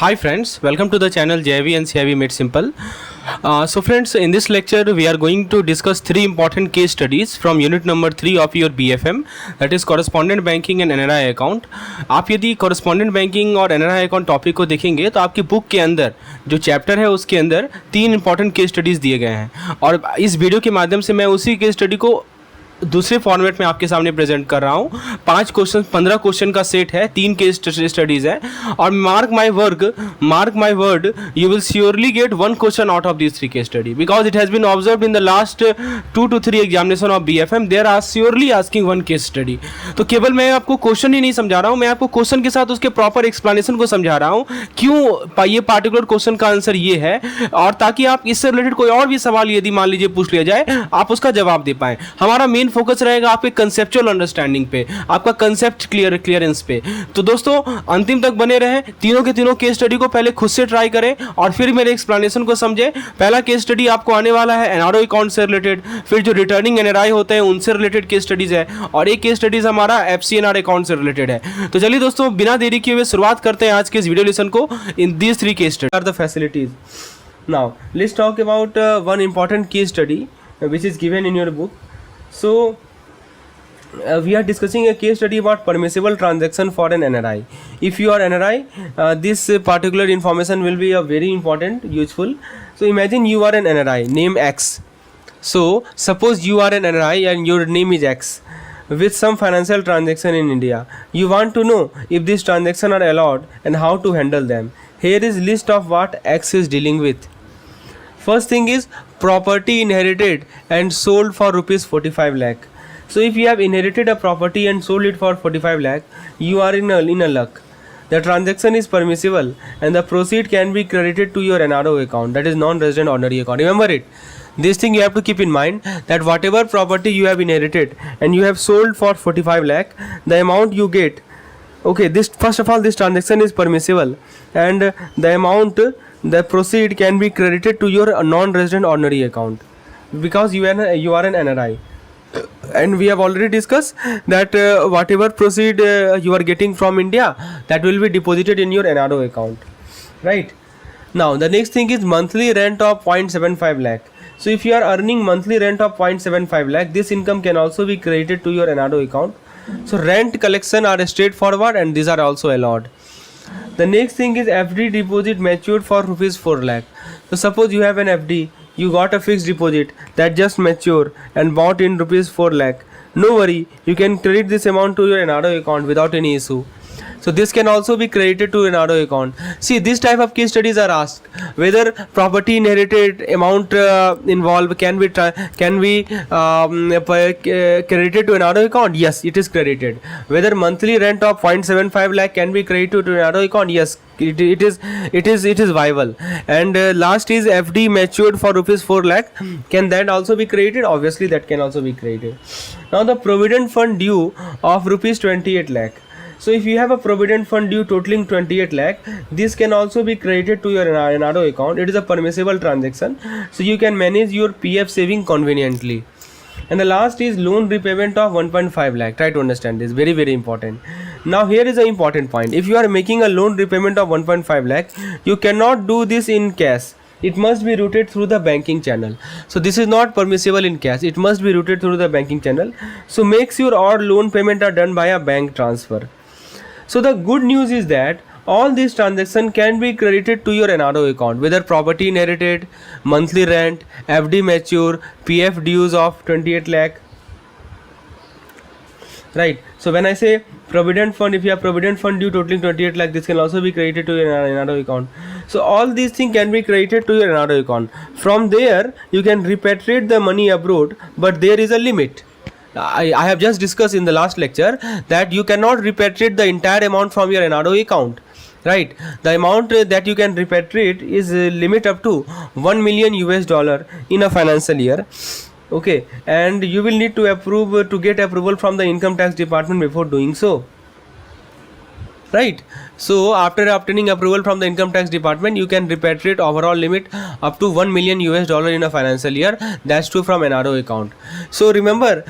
Hi friends, welcome to the channel JIV and CIV Made Simple. So friends, in this lecture we are going to discuss three important case studies from unit number 3 of your BFM, that is Correspondent Banking and NRI account. आप यदि Correspondent Banking और NRI account topic को देखेंगे तो आपकी book के अंदर जो चैप्टर है उसके अंदर 3 इंपॉर्टेंट केस स्टडीज़ दिए गए हैं और इस वीडियो के माध्यम से मैं उसी केस स्टडी को दूसरे फॉर्मेट में आपके सामने प्रेजेंट कर रहा हूँ। 5 क्वेश्चन 15 क्वेश्चन का सेट है, 3 केस स्टडीज़ है और mark my word you will surely get 1 question out of this 3 case study because it has been observed in the last 2 to 3 examination of BFM there are surely asking 1 case study. तो केवल मैं आपको question ही नहीं समझा रहा हूँ, मैं आपको क्वेश्चन के साथ उसके प्रॉपर एक्सप्लेनेशन को समझा रहा हूँ क्यों ये पार्टिकुलर क्वेश्चन का आंसर ये है, और ताकि आप इससे रिलेटेड कोई और भी सवाल यदि मान लीजिए पूछ लिया जाए आप उसका जवाब दे पाएँ। हमारा मेन फोकस रहेगा आपके कंसेप्चुअल अंडरस्टैंडिंग पे, आपका कंसेप्ट क्लियरेंस पे। तो दोस्तों अंतिम तक बने रहें, तीनों के तीनों केस स्टडी को पहले खुद से ट्राई करें और फिर मेरे एक्सप्लेनेशन को समझें। पहला केस स्टडी आपको आने वाला है एनआरओ अकाउंट से रिलेटेड, फिर जो रिटर्निंग एनआरआई होते हैं उनसे रिलेटेड केस स्टडीज है और एक केस स्टडीज हमारा FCNR अकाउंट से रिलेटेड है। तो चलिए दोस्तों बिना देरी किए हुए शुरुआत करते हैं आज के इस वीडियो लेसन को। In these 3 case study are the facilities. Now let's talk about one important case study which is given in your book. So we are discussing a case study about permissible transaction for an NRI. If you are NRI, this particular information will be a very important, useful. So imagine you are an NRI, name X. So suppose you are an NRI and your name is X with some financial transaction in India. You want to know if these transactions are allowed and how to handle them. Here is list of what X is dealing with. First thing is property inherited and sold for rupees 45 lakh. So if you have inherited a property and sold it for 45 lakh, you are in a luck. The transaction is permissible and the proceed can be credited to your NRO account, that is non-resident ordinary account. Remember it. This thing you have to keep in mind, that whatever property you have inherited and you have sold for 45 lakh, the amount you get, okay, this first of all this transaction is permissible and the amount, the proceed can be credited to your non-resident ordinary account because you are an NRI. And we have already discussed that whatever proceed you are getting from India, that will be deposited in your NRO account, right? Now the next thing is monthly rent of 0.75 lakh. So if you are earning monthly rent of 0.75 lakh, this income can also be credited to your NRO account. So rent collection are straightforward and these are also allowed. The next thing is FD deposit matured for rupees 4 lakh. So suppose you have an FD, you got a fixed deposit that just matured and bought in rupees 4 lakh. No worry, you can credit this amount to your NRO account without any issue. So this can also be credited to an NRO account. See, this type of case studies are asked whether property inherited amount involved can be credited to an NRO account. Yes, it is credited. Whether monthly rent of 0.75 lakh can be credited to an NRO account. Yes, it is viable. And last is FD matured for rupees 4 lakh. Can that also be credited? Obviously that can also be credited. Now the provident fund due of rupees 28 lakh. So if you have a provident fund due totaling 28 lakh, this can also be credited to your NRO account. It is a permissible transaction, so you can manage your PF saving conveniently. And the last is loan repayment of 1.5 lakh. Try to understand this, very very important. Now here is an important point. If you are making a loan repayment of 1.5 lakh, you cannot do this in cash. It must be routed through the banking channel. So this is not permissible in cash. It must be routed through the banking channel. So make sure all loan payment are done by a bank transfer. So the good news is that all these transactions can be credited to your NRO account, whether property inherited, monthly rent, FD mature, PF dues of 28 lakh. Right. So when I say provident fund, if you have provident fund due totaling 28 lakh, this can also be credited to your NRO account. So all these things can be credited to your NRO account. From there, you can repatriate the money abroad, but there is a limit. I have just discussed in the last lecture that you cannot repatriate the entire amount from your NRO account, right? The amount that you can repatriate is limit up to $1 million in a financial year, okay? And you will need to get approval from the income tax department before doing so. right? So after obtaining approval from the income tax department, you can repatriate overall limit up to 1 million US dollar in a financial year. That's true from NRO account. So remember,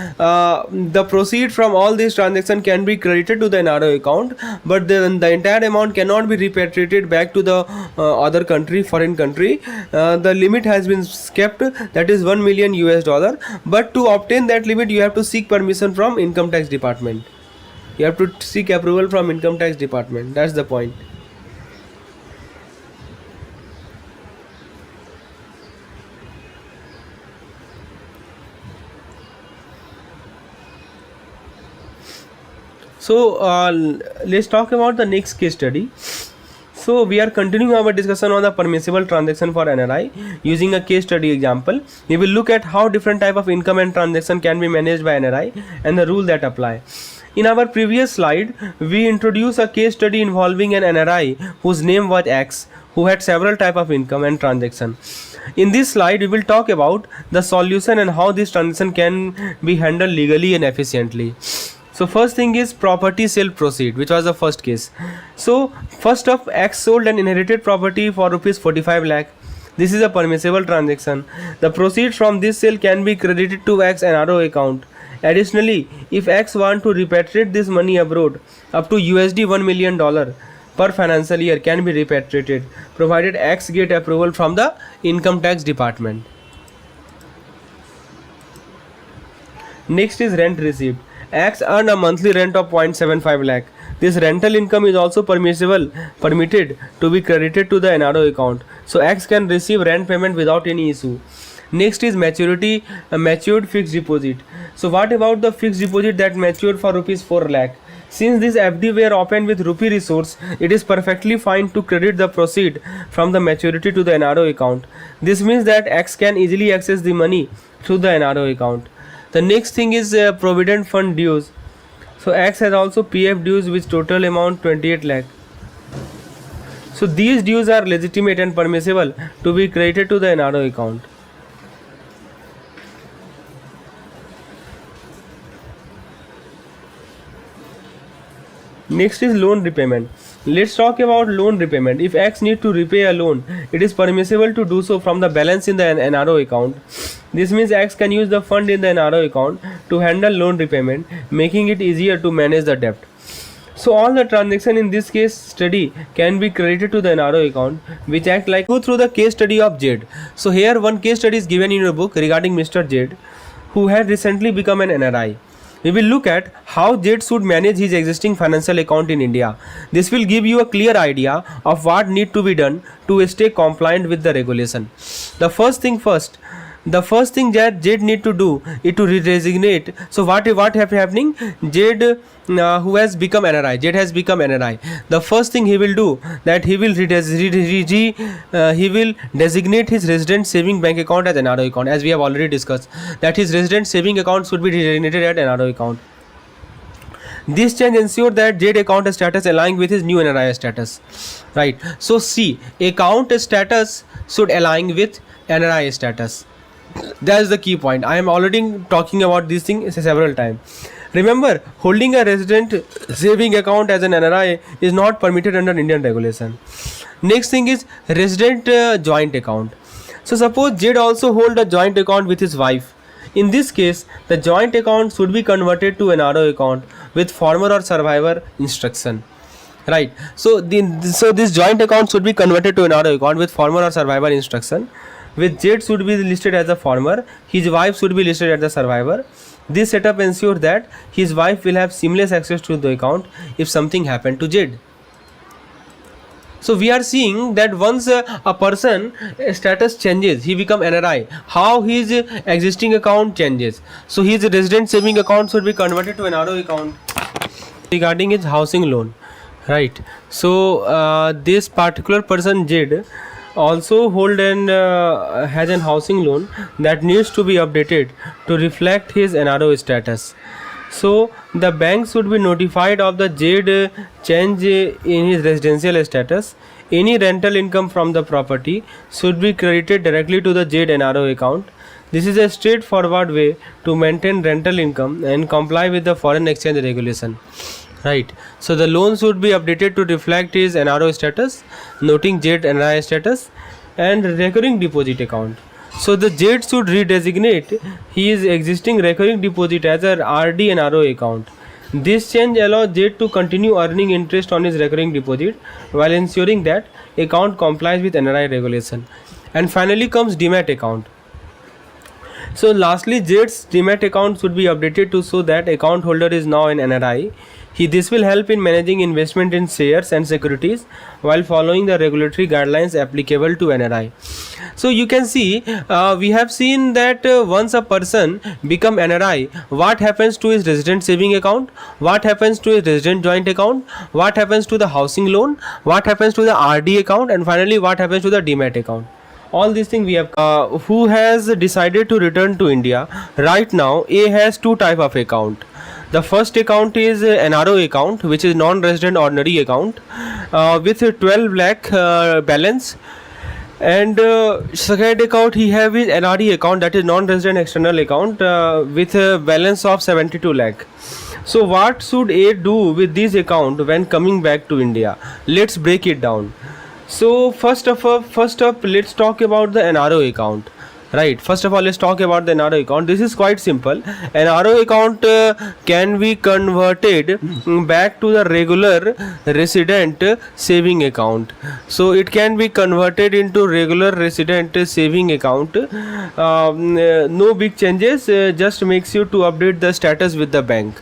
the proceed from all these transactions can be credited to the NRO account, but the entire amount cannot be repatriated back to the other country, foreign country. The limit has been kept, that is 1 million US dollar, but to obtain that limit you have to seek permission from income tax department. You have to seek approval from income tax department. That's the point. So let's talk about the next case study. So we are continuing our discussion on the permissible transaction for NRI using a case study example. We will look at how different type of income and transaction can be managed by NRI and the rule that apply. In our previous slide, we introduced a case study involving an NRI whose name was X, who had several type of income and transaction. In this slide, we will talk about the solution and how this transaction can be handled legally and efficiently. So first thing is property sale proceed, which was the first case. So first of X sold an inherited property for rupees 45 lakh. This is a permissible transaction. The proceeds from this sale can be credited to X NRO account. Additionally, if X want to repatriate this money abroad, up to USD $1 million per financial year can be repatriated, provided X get approval from the income tax department. Next is rent received. X earned a monthly rent of 0.75 lakh. This rental income is also permitted to be credited to the NRO account. So X can receive rent payment without any issue. Next is matured fixed deposit. So what about the fixed deposit that matured for rupees 4 lakh? Since this FD were opened with rupee resource, it is perfectly fine to credit the proceed from the maturity to the NRO account. This means that X can easily access the money through the NRO account. The next thing is provident fund dues. So X has also PF dues with total amount 28 lakh. So these dues are legitimate and permissible to be credited to the NRO account. Next is loan repayment. Let's talk about loan repayment. If X need to repay a loan, it is permissible to do so from the balance in the NRO account. This means X can use the fund in the NRO account to handle loan repayment, making it easier to manage the debt. So all the transaction in this case study can be credited to the NRO account, which act like go through the case study of Jade. So here one case study is given in your book regarding Mr. Jade, who had recently become an NRI. We will look at how Jade should manage his existing financial account in India. This will give you a clear idea of what need to be done to stay compliant with the regulation. The first thing that Jade need to do is to redesignate. So what happening? Jade who has become NRI. Jade has become NRI. The first thing he will do that he will designate his resident saving bank account as NRO account, as we have already discussed that his resident saving account should be designated as NRO account. This change ensure that Jade account status align with his new NRI status. Right. So see, account status should align with NRI status. That is the key point. I am already talking about this thing several times. Remember, holding a resident saving account as an NRI is not permitted under Indian regulation. Next thing is resident joint account. So suppose Jade also hold a joint account with his wife. In this case, the joint account should be converted to an NRO account with former or survivor instruction. Right. So this joint account should be converted to an NRO account with former or survivor instruction. With Jade should be listed as a former, his wife should be listed as the survivor. This setup ensures that his wife will have seamless access to the account if something happened to Jade. So we are seeing that once a person status changes, he become NRI, how his existing account changes. So his resident saving account should be converted to an NRO account. Regarding his housing loan, right? So this particular person Jade also hold and has an housing loan that needs to be updated to reflect his NRO status. So the bank should be notified of the Jade change in his residential status. Any rental income from the property should be credited directly to the Jade NRO account. This is a straightforward way to maintain rental income and comply with the foreign exchange regulation. right? So the loan should be updated to reflect his NRO status, noting Z NRI status, and recurring deposit account. So the Z should redesignate his existing recurring deposit as a RD NRO account. This change allows Z to continue earning interest on his recurring deposit while ensuring that account complies with NRI regulation. And finally comes Demat account. So lastly, Z's Demat account should be updated to show that account holder is now an NRI. This will help in managing investment in shares and securities while following the regulatory guidelines applicable to NRI. So you can see we have seen that once a person become NRI, what happens to his resident saving account, what happens to his resident joint account, what happens to the housing loan, what happens to the RD account, and finally what happens to the Demat account. All these things we have. Who has decided to return to India? Right now, A has two type of account. The first account is NRO account, which is non-resident ordinary account with a 12 lakh balance. And second account he have is NRE account, that is non-resident external account with a balance of 72 lakh. So what should A do with this account when coming back to India? Let's break it down. So first up let's talk about the NRO account. Right, first of all let's talk about the NRO account. This is quite simple. NRO account can be converted back to the regular resident saving account. So it can be converted into regular resident saving account. No big changes, just makes you to update the status with the bank.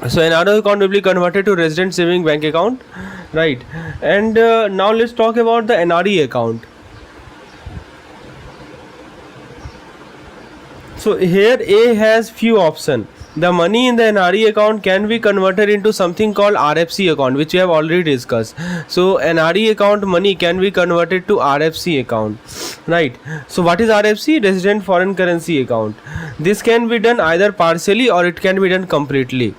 So NRO account will be converted to resident saving bank account, right? And now let's talk about the NRE account. So here A has few options. The money in the NRE account can be converted into something called RFC account, which we have already discussed. So NRE account money can be converted to RFC account, right? So what is RFC? Resident foreign currency account. This can be done either partially or it can be done completely.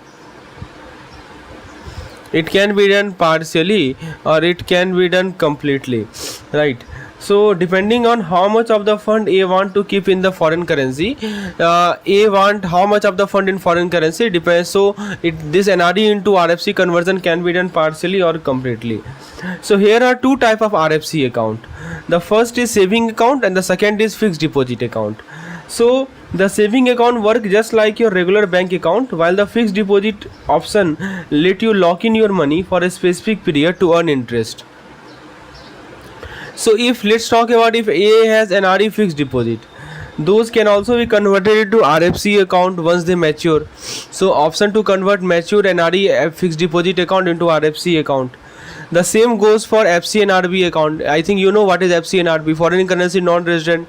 It can be done partially or it can be done completely, right? So depending on how much of the fund A want to keep in the foreign currency, A want how much of the fund in foreign currency depends. So this NRE into RFC conversion can be done partially or completely. So here are two type of RFC account. The first is saving account and the second is fixed deposit account. So the saving account work just like your regular bank account, while the fixed deposit option let you lock in your money for a specific period to earn interest. So if let's talk about if A has an RE fixed deposit, those can also be converted into RFC account once they mature. So option to convert mature NRE fixed deposit account into RFC account. The same goes for FCNRB account. I think you know what is FCNRB, foreign currency non-resident.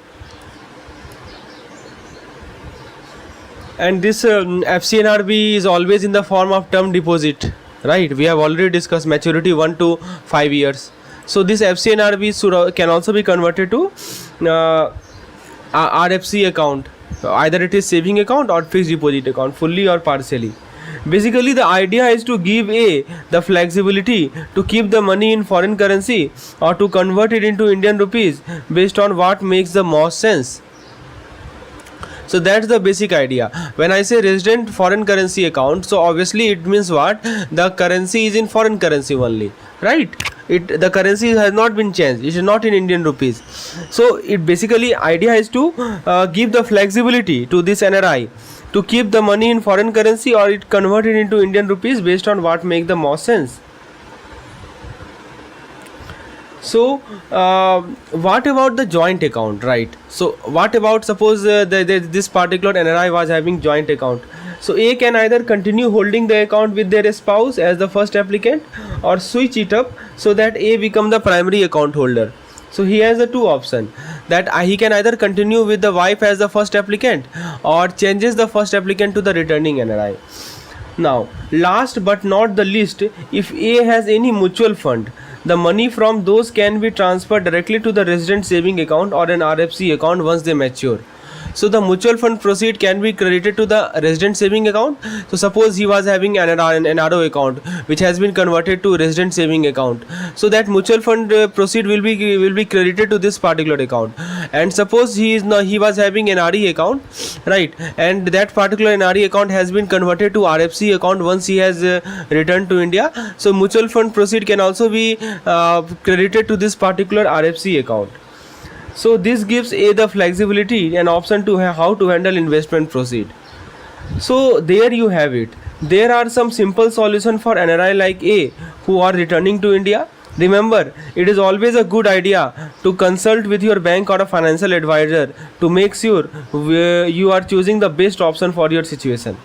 And this FCNRB is always in the form of term deposit, right? We have already discussed maturity 1 to 5 years. So this FCNRB can also be converted to RFC account. Either it is saving account or fixed deposit account, fully or partially. Basically the idea is to give A the flexibility to keep the money in foreign currency or to convert it into Indian rupees based on what makes the most sense. So that's the basic idea. When I say resident foreign currency account, so obviously it means what? The currency is in foreign currency only, right? The currency has not been changed. It is not in Indian rupees. So it basically idea is to give the flexibility to this NRI to keep the money in foreign currency or it converted into Indian rupees based on what makes the most sense. So what about the joint account, right? So what about suppose this particular NRI was having joint account. So A can either continue holding the account with their spouse as the first applicant or switch it up so that A become the primary account holder. So he has the two options that he can either continue with the wife as the first applicant or changes the first applicant to the returning NRI. Now last but not the least, if A has any mutual fund, the money from those can be transferred directly to the resident saving account or an RFC account once they mature. So the mutual fund proceed can be credited to the resident saving account. So suppose he was having an RO account which has been converted to resident saving account. So that mutual fund proceed will be credited to this particular account. And suppose he was having an RE account, right? And that particular NRE account has been converted to RFC account once he has returned to India. So mutual fund proceed can also be credited to this particular RFC account. So this gives the flexibility and option to how to handle investment proceed. So there you have it. There are some simple solutions for NRI like A who are returning to India. Remember, it is always a good idea to consult with your bank or a financial advisor to make sure you are choosing the best option for your situation.